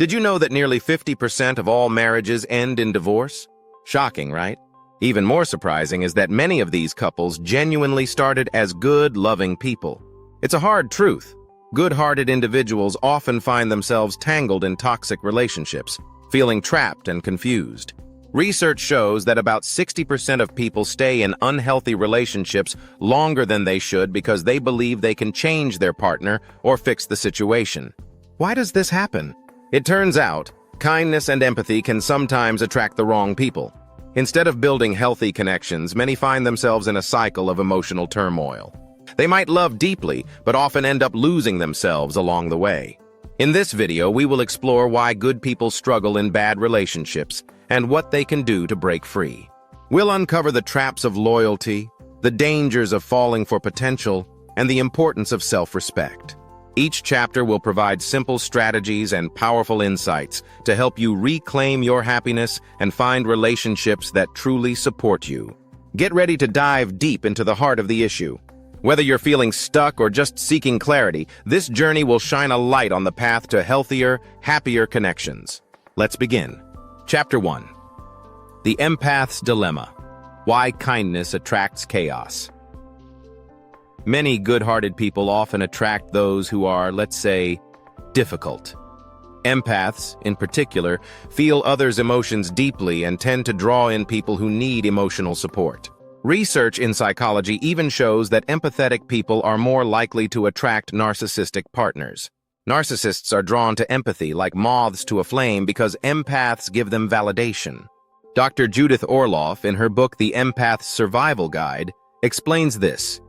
Did you know that nearly 50% of all marriages end in divorce? Shocking, right? Even more surprising is that many of these couples genuinely started as good, loving people. It's a hard truth. Good-hearted individuals often find themselves tangled in toxic relationships, feeling trapped and confused. Research shows that about 60% of people stay in unhealthy relationships longer than they should because they believe they can change their partner or fix the situation. Why does this happen? It turns out, kindness and empathy can sometimes attract the wrong people. Instead of building healthy connections, many find themselves in a cycle of emotional turmoil. They might love deeply, but often end up losing themselves along the way. In this video, we will explore why good people struggle in bad relationships and what they can do to break free. We'll uncover the traps of loyalty, the dangers of falling for potential, and the importance of self-respect. Each chapter will provide simple strategies and powerful insights to help you reclaim your happiness and find relationships that truly support you. Get ready to dive deep into the heart of the issue. Whether you're feeling stuck or just seeking clarity, this journey will shine a light on the path to healthier, happier connections. Let's begin. Chapter 1. The Empath's Dilemma. Why kindness attracts chaos. Many good-hearted people often attract those who are, let's say, difficult. Empaths, in particular, feel others' emotions deeply and tend to draw in people who need emotional support. Research in psychology even shows that empathetic people are more likely to attract narcissistic partners. Narcissists are drawn to empathy like moths to a flame because empaths give them validation. Dr. Judith Orloff, in her book The Empath's Survival Guide, explains this.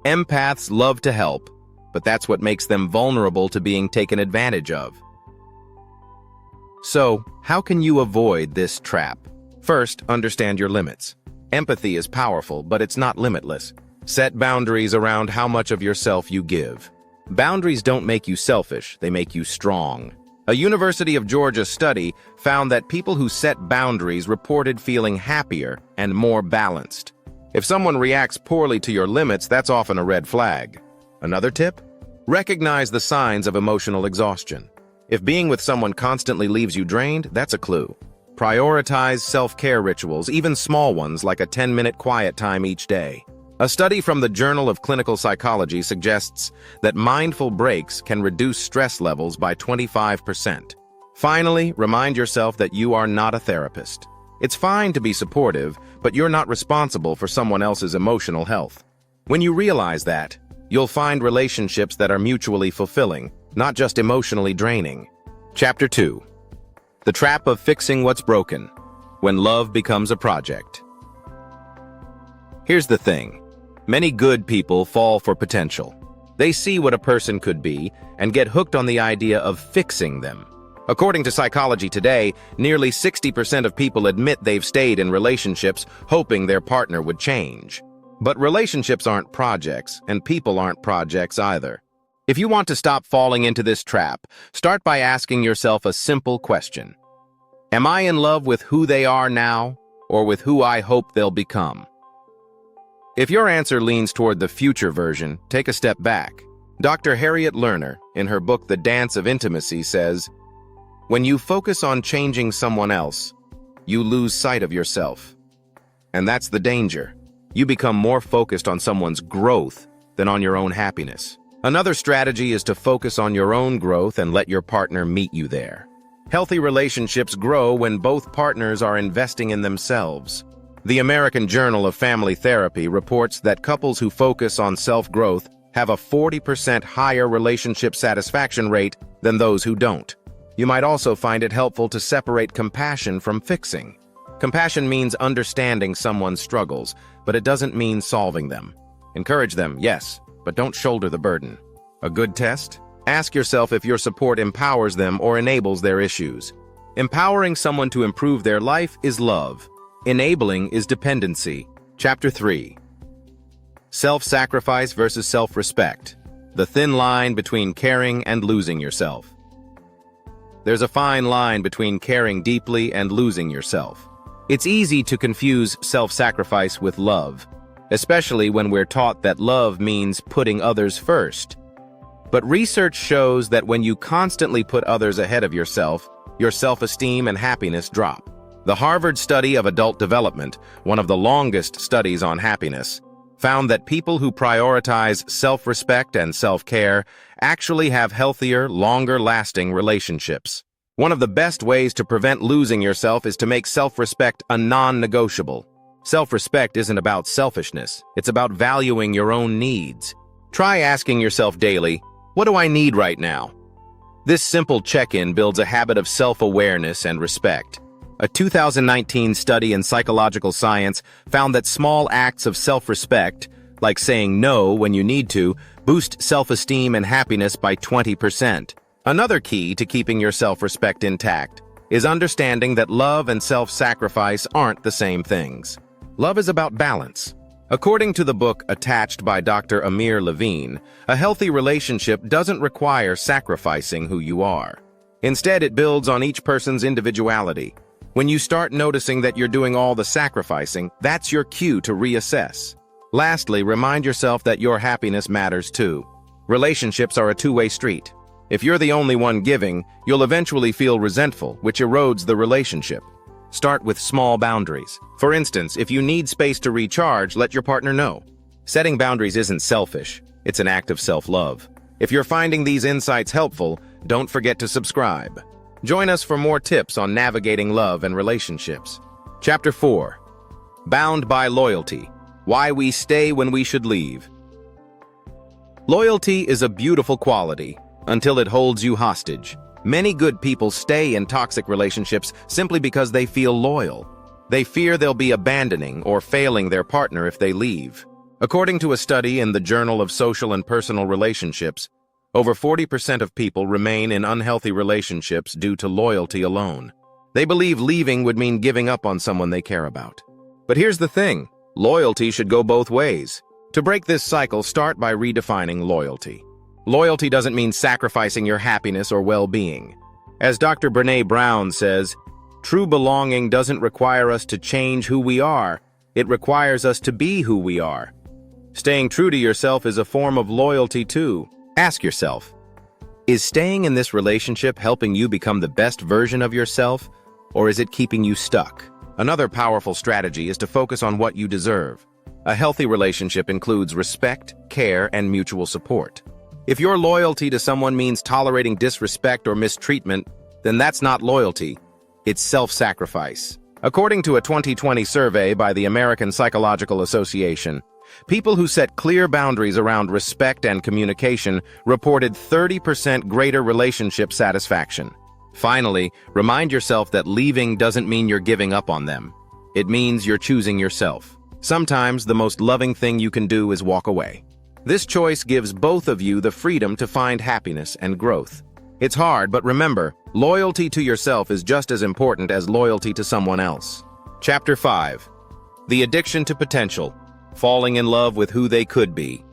Empaths love to help, but that's what makes them vulnerable to being taken advantage of. So, how can you avoid this trap? First, understand your limits. Empathy is powerful, but it's not limitless. Set boundaries around how much of yourself you give. Boundaries don't make you selfish, they make you strong. A University of Georgia study found that people who set boundaries reported feeling happier and more balanced. If someone reacts poorly to your limits, that's often a red flag. Another tip? Recognize the signs of emotional exhaustion. If being with someone constantly leaves you drained, that's a clue. Prioritize self-care rituals, even small ones like a 10-minute quiet time each day. A study from the Journal of Clinical Psychology suggests that mindful breaks can reduce stress levels by 25%. Finally, remind yourself that you are not a therapist. It's fine to be supportive, but you're not responsible for someone else's emotional health. When you realize that, you'll find relationships that are mutually fulfilling, not just emotionally draining. Chapter 2. The Trap of Fixing What's Broken. When Love Becomes a Project. Here's the thing. Many good people fall for potential. They see what a person could be and get hooked on the idea of fixing them. According to Psychology Today, nearly 60% of people admit they've stayed in relationships hoping their partner would change. But relationships aren't projects, and people aren't projects either. If you want to stop falling into this trap, start by asking yourself a simple question. Am I in love with who they are now, or with who I hope they'll become? If your answer leans toward the future version, take a step back. Dr. Harriet Lerner, in her book The Dance of Intimacy, says, when you focus on changing someone else, you lose sight of yourself. And that's the danger. You become more focused on someone's growth than on your own happiness. Another strategy is to focus on your own growth and let your partner meet you there. Healthy relationships grow when both partners are investing in themselves. The American Journal of Family Therapy reports that couples who focus on self-growth have a 40% higher relationship satisfaction rate than those who don't. You might also find it helpful to separate compassion from fixing. Compassion means understanding someone's struggles, but it doesn't mean solving them. Encourage them, yes, but don't shoulder the burden. A good test? Ask yourself if your support empowers them or enables their issues. Empowering someone to improve their life is love. Enabling is dependency. Chapter 3. Self-sacrifice versus self-respect. The thin line between caring and losing yourself. There's a fine line between caring deeply and losing yourself. It's easy to confuse self-sacrifice with love, especially when we're taught that love means putting others first. But research shows that when you constantly put others ahead of yourself, your self-esteem and happiness drop. The Harvard Study of Adult Development, one of the longest studies on happiness, found that people who prioritize self-respect and self-care actually have healthier, longer-lasting relationships. One of the best ways to prevent losing yourself is to make self-respect a non-negotiable. Self-respect isn't about selfishness, it's about valuing your own needs. Try asking yourself daily, what do I need right now? This simple check-in builds a habit of self-awareness and respect. A 2019 study in psychological science found that small acts of self-respect, like saying no when you need to, boost self-esteem and happiness by 20%. Another key to keeping your self-respect intact is understanding that love and self-sacrifice aren't the same things. Love is about balance. According to the book Attached by Dr. Amir Levine, a healthy relationship doesn't require sacrificing who you are. Instead, it builds on each person's individuality. When you start noticing that you're doing all the sacrificing, that's your cue to reassess. Lastly, remind yourself that your happiness matters too. Relationships are a two-way street. If you're the only one giving, you'll eventually feel resentful, which erodes the relationship. Start with small boundaries. For instance, if you need space to recharge, let your partner know. Setting boundaries isn't selfish, it's an act of self-love. If you're finding these insights helpful, don't forget to subscribe. Join us for more tips on navigating love and relationships. Chapter 4. Bound by Loyalty. Why we stay when we should leave. Loyalty is a beautiful quality until it holds you hostage. Many good people stay in toxic relationships simply because they feel loyal. They fear they'll be abandoning or failing their partner if they leave. According to a study in the Journal of Social and Personal Relationships, over 40% of people remain in unhealthy relationships due to loyalty alone. They believe leaving would mean giving up on someone they care about. But here's the thing, loyalty should go both ways. To break this cycle, start by redefining loyalty. Loyalty doesn't mean sacrificing your happiness or well-being. As Dr. Brené Brown says, true belonging doesn't require us to change who we are, it requires us to be who we are. Staying true to yourself is a form of loyalty too. Ask yourself, is staying in this relationship helping you become the best version of yourself, or is it keeping you stuck? Another powerful strategy is to focus on what you deserve. A healthy relationship includes respect, care, and mutual support. If your loyalty to someone means tolerating disrespect or mistreatment, then that's not loyalty, it's self-sacrifice. According to a 2020 survey by the American Psychological Association, people who set clear boundaries around respect and communication reported 30% greater relationship satisfaction. Finally, remind yourself that leaving doesn't mean you're giving up on them. It means you're choosing yourself. Sometimes the most loving thing you can do is walk away. This choice gives both of you the freedom to find happiness and growth. It's hard, but remember, loyalty to yourself is just as important as loyalty to someone else. Chapter 5. The Addiction to Potential. Falling in love with who they could be.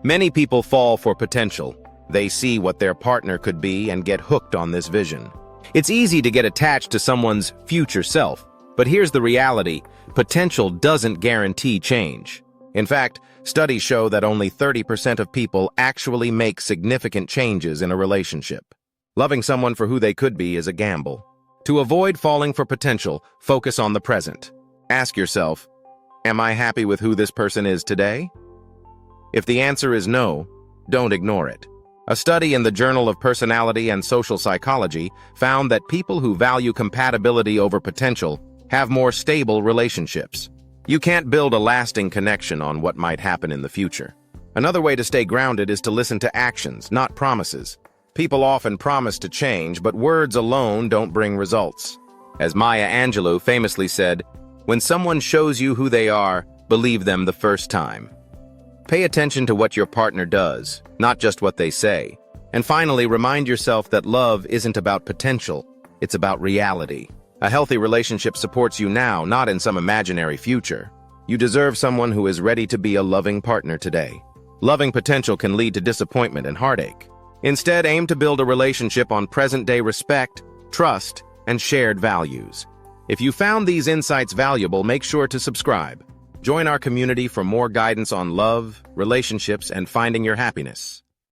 Many people fall for potential. They see what their partner could be and get hooked on this vision. It's easy to get attached to someone's future self, but here's the reality: potential doesn't guarantee change. In fact, studies show that only 30% of people actually make significant changes in a relationship. Loving someone for who they could be is a gamble. To avoid falling for potential, focus on the present. Ask yourself, am I happy with who this person is today? If the answer is no, don't ignore it. A study in the Journal of Personality and Social Psychology found that people who value compatibility over potential have more stable relationships. You can't build a lasting connection on what might happen in the future. Another way to stay grounded is to listen to actions, not promises. People often promise to change, but words alone don't bring results. As Maya Angelou famously said, when someone shows you who they are, believe them the first time. Pay attention to what your partner does, not just what they say. And finally, remind yourself that love isn't about potential, it's about reality. A healthy relationship supports you now, not in some imaginary future. You deserve someone who is ready to be a loving partner today. Loving potential can lead to disappointment and heartache. Instead, aim to build a relationship on present-day respect, trust, and shared values. If you found these insights valuable, make sure to subscribe. Join our community for more guidance on love, relationships, and finding your happiness.